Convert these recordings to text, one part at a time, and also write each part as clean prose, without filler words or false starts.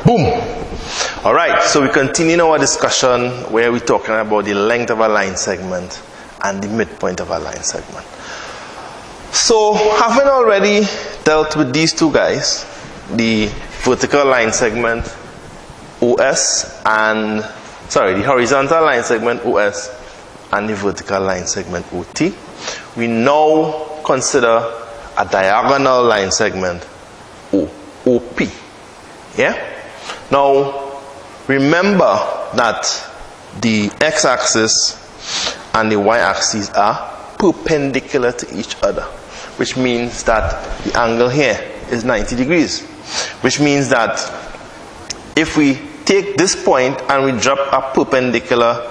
Boom. All right, so we continue our discussion where we're talking about the length of a line segment and the midpoint of a line segment. So, having already dealt with these two guys, the vertical line segment OS and, the horizontal line segment OS and the vertical line segment OT, we now consider a diagonal line segment OP. Yeah? Now, remember that the x-axis and the y-axis are perpendicular to each other, which means that the angle here is 90 degrees, which means that if we take this point and we drop a perpendicular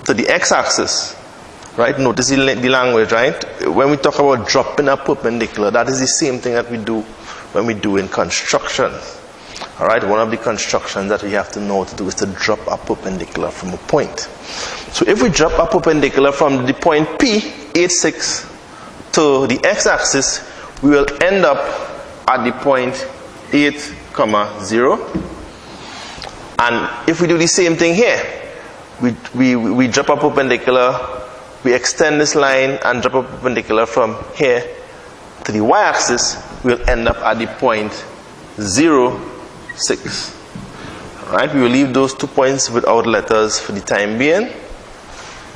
to the x-axis, right? Notice the language, right? When we talk about dropping a perpendicular, that is the same thing that we do when we do in construction. All right, one of the constructions that we have to know to do is to drop a perpendicular from a point. So if we drop a perpendicular from the point P, 86, to the x-axis, we will end up at the point 8, 0. And if we do the same thing here, we drop a perpendicular, we extend this line and drop a perpendicular from here to the y-axis, we'll end up at the point 0, 6. Alright, we will leave those 2 points without letters for the time being.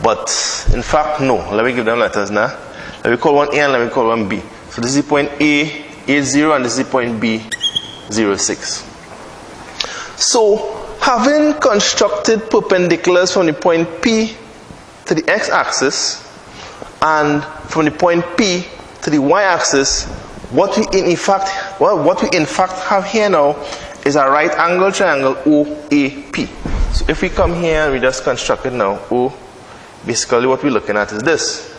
But in fact, no. Let me give them letters now. Let me call one A and let me call one B. So this is point A, 80, and this is point B, 06. So, having constructed perpendiculars from the point P to the x-axis and from the point P to the y-axis, what we in fact have here now is a right angle triangle OAP. So if we come here and we just construct it now, O, basically what we're looking at is this,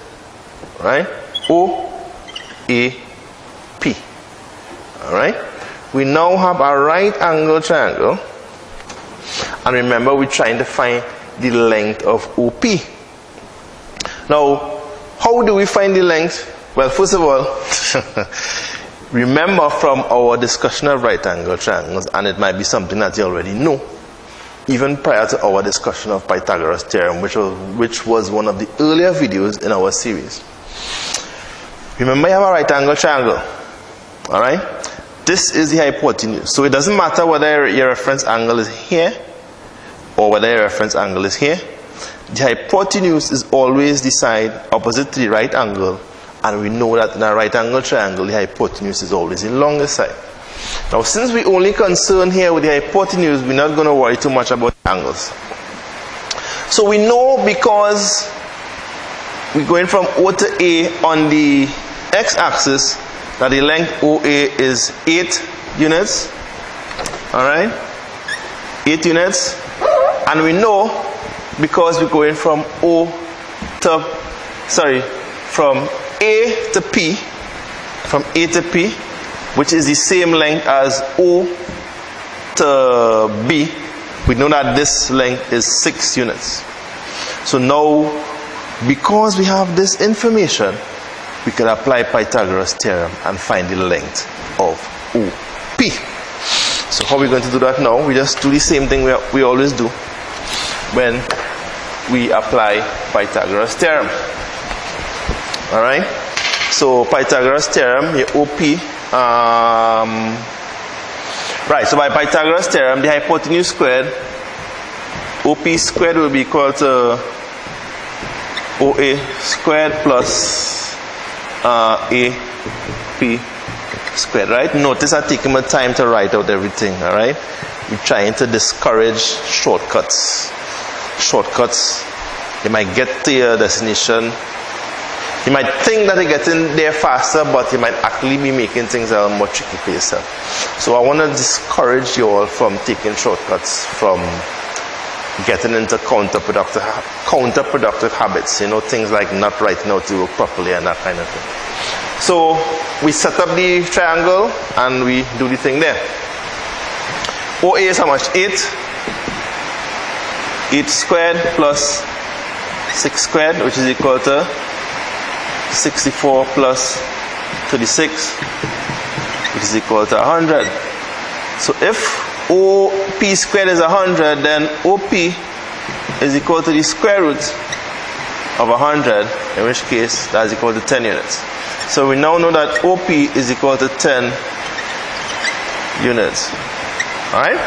right? OAP. Alright? We now have a right angle triangle, and remember we're trying to find the length of OP. Now, how do we find the length? Well, first of all, remember from our discussion of right angle triangles, and it might be something that you already know, even prior to our discussion of Pythagoras theorem, which was one of the earlier videos in our series. Remember you have a right angle triangle, alright? This is the hypotenuse, so it doesn't matter whether your reference angle is here or whether your reference angle is here. The hypotenuse is always the side opposite to the right angle, and we know that in a right angle triangle, the hypotenuse is always the longest side. Now, since we're only concerned here with the hypotenuse, we're not going to worry too much about angles. So we know, because we're going from O to A on the x-axis, that the length OA is 8 units. Alright? 8 units. And we know, because we're going from from A to P, which is the same length as O to B, we know that this length is 6 units. So now, because we have this information, we can apply Pythagoras theorem and find the length of OP. So how are we going to do that now? We just do the same thing we always do when we apply Pythagoras theorem. Alright? So Pythagoras theorem, your OP, right, so by Pythagoras theorem, the hypotenuse squared, OP squared will be equal to OA squared plus AP squared, right? Notice I'm taking my time to write out everything, alright? We're trying to discourage shortcuts. Shortcuts, you might get to your destination. You might think that you're getting there faster, but you might actually be making things a little more tricky for yourself. So I want to discourage you all from taking shortcuts, from getting into counterproductive habits, you know, things like not writing out to work properly and that kind of thing. So we set up the triangle and we do the thing there. OA is how much? 8 squared plus 6 squared, which is equal to 64 plus 36, which is equal to 100. So if OP squared is 100, then OP is equal to the square root of 100, in which case that's equal to 10 units. So we now know that OP is equal to 10 units. Alright?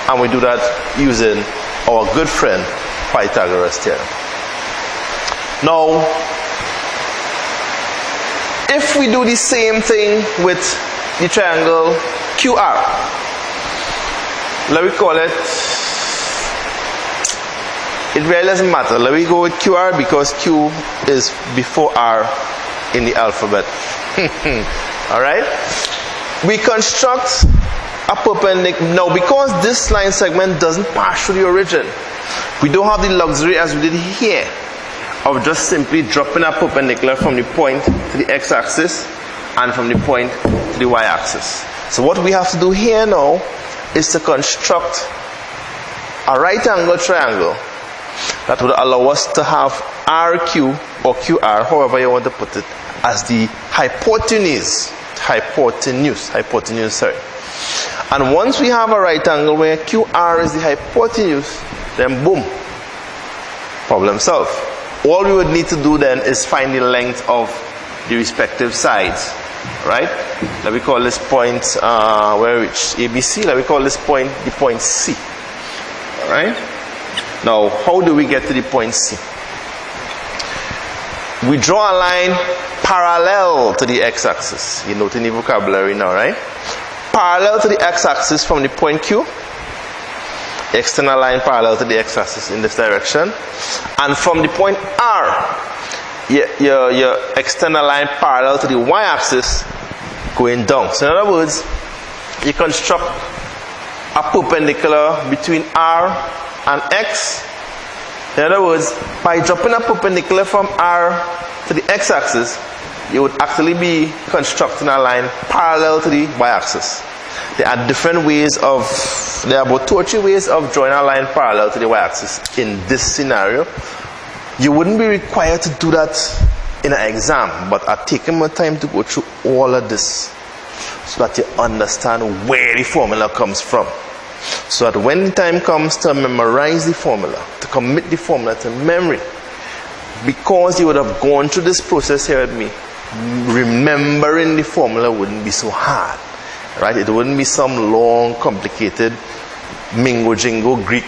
And we do that using our good friend Pythagoras theorem. Now, if we do the same thing with the triangle QR, let me call it, it really doesn't matter. Let me go with QR because Q is before R in the alphabet. Alright? We construct a perpendicular. Now, because this line segment doesn't pass through the origin, we don't have the luxury as we did here of just simply dropping a perpendicular from the point to the x-axis and from the point to the y-axis. So what we have to do here now is to construct a right angle triangle that would allow us to have RQ or QR, however you want to put it, as the hypotenuse. And once we have a right angle where QR is the hypotenuse, then boom, problem solved. All we would need to do then is find the length of the respective sides, right? Let me call this point, where which ABC, let me call this point the point C, all right? Now, how do we get to the point C? We draw a line parallel to the x-axis. You note in the vocabulary now, right? Parallel to the x-axis from the point Q. External line parallel to the x-axis in this direction. And from the point R, your external line parallel to the y-axis going down. So in other words, you construct a perpendicular between R and X. In other words, by dropping a perpendicular from R to the x-axis, you would actually be constructing a line parallel to the y-axis. There are different ways there are about 2 or 3 ways of drawing a line parallel to the y-axis in this scenario. You wouldn't be required to do that in an exam, but I've taken my time to go through all of this so that you understand where the formula comes from. So that when the time comes to memorize the formula, to commit the formula to memory, because you would have gone through this process here with me, remembering the formula wouldn't be so hard, right? It wouldn't be some long, complicated mingo-jingo Greek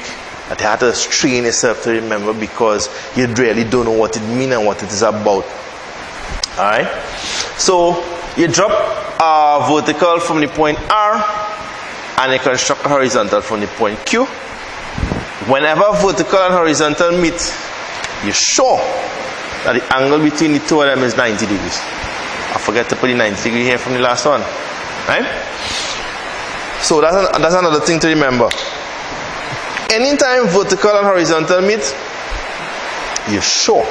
that you had to strain yourself to remember because you really don't know what it means and what it is about. Alright? So, you drop a vertical from the point R and you construct a horizontal from the point Q. Whenever vertical and horizontal meet, you're sure that the angle between the two of them is 90 degrees. I forget to put the 90 degree here from the last one. Right? So that's another thing to remember. Anytime vertical and horizontal meet, you're sure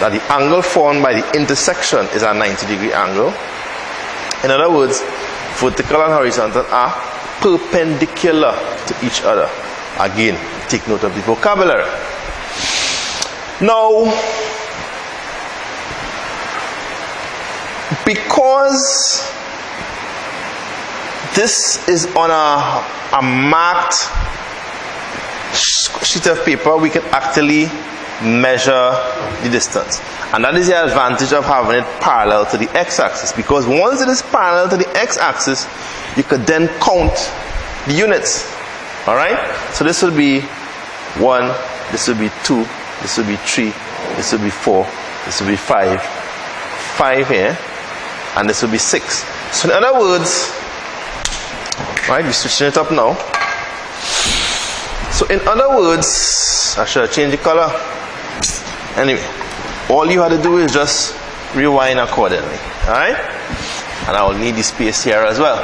that the angle formed by the intersection is a 90 degree angle. In other words, vertical and horizontal are perpendicular to each other. Again, take note of the vocabulary. Now, because this is on a marked sheet of paper, we can actually measure the distance. And that is the advantage of having it parallel to the x-axis, because once it is parallel to the x-axis, you could then count the units. Alright? So this will be 1, this will be 2, this will be 3, this will be 4, this will be 5, 5 here, and this will be 6. So in other words, right, we're switching it up now. So in other words, I should have changed the color. Anyway, all you have to do is just rewind accordingly. Alright? And I will need the space here as well.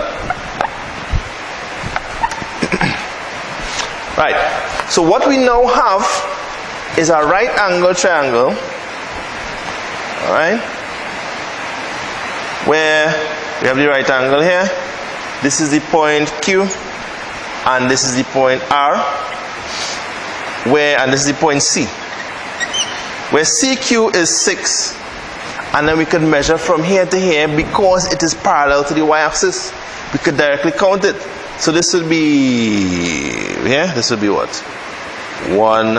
Right. So what we now have is a right angle triangle. Alright? Where we have the right angle here. This is the point Q. And this is the point R. And this is the point C. Where CQ is 6. And then we can measure from here to here because it is parallel to the y-axis. We could directly count it. So this would be, yeah, this would be what? 1,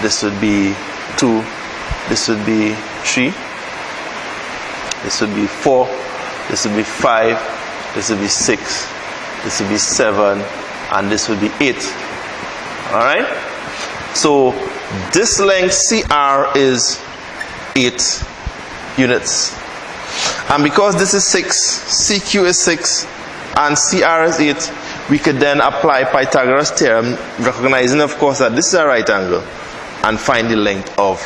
this would be 2, this would be 3, this would be 4, this would be 5, this would be 6, this would be 7, and this would be 8. Alright? So this length CR is 8 units. And because this is 6, CQ is 6, and CR is 8, we could then apply Pythagoras' theorem, recognizing, of course, that this is a right angle, and find the length of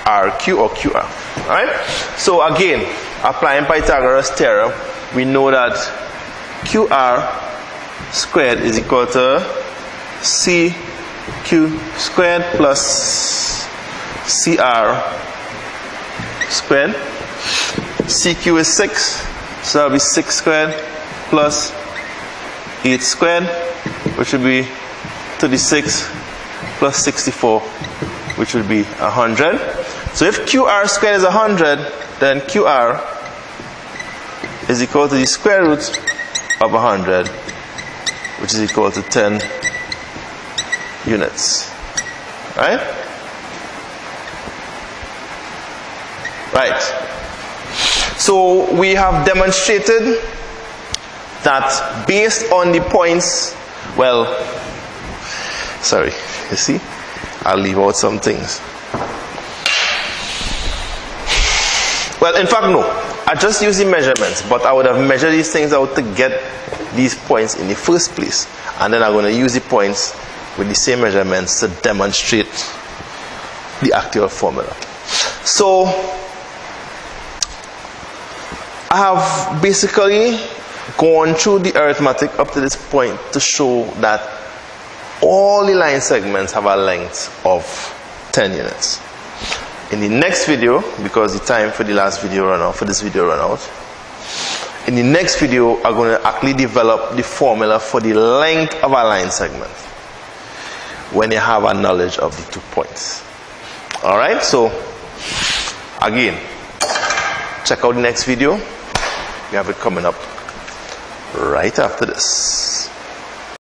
RQ or QR. Alright? So again, applying Pythagoras' theorem, we know that QR squared is equal to CQ squared plus CR squared. CQ is 6, so that will be 6 squared plus 8 squared, which would be 36 plus 64, which would be 100. So if QR squared is 100, then QR is equal to the square root of 100, which is equal to 10 units. Right? Right. So we have demonstrated that based on the points, well, sorry, you see, I'll leave out some things. Well, in fact, no. I just use the measurements, but I would have measured these things out to get these points in the first place. And then I'm going to use the points with the same measurements to demonstrate the actual formula. So, I have basically gone through the arithmetic up to this point to show that all the line segments have a length of 10 units. In the next video, because the time for the last video run out, for this video run out, in the next video I'm going to actually develop the formula for the length of a line segment when you have a knowledge of the 2 points. Alright, so again, check out the next video. We have it coming up right after this.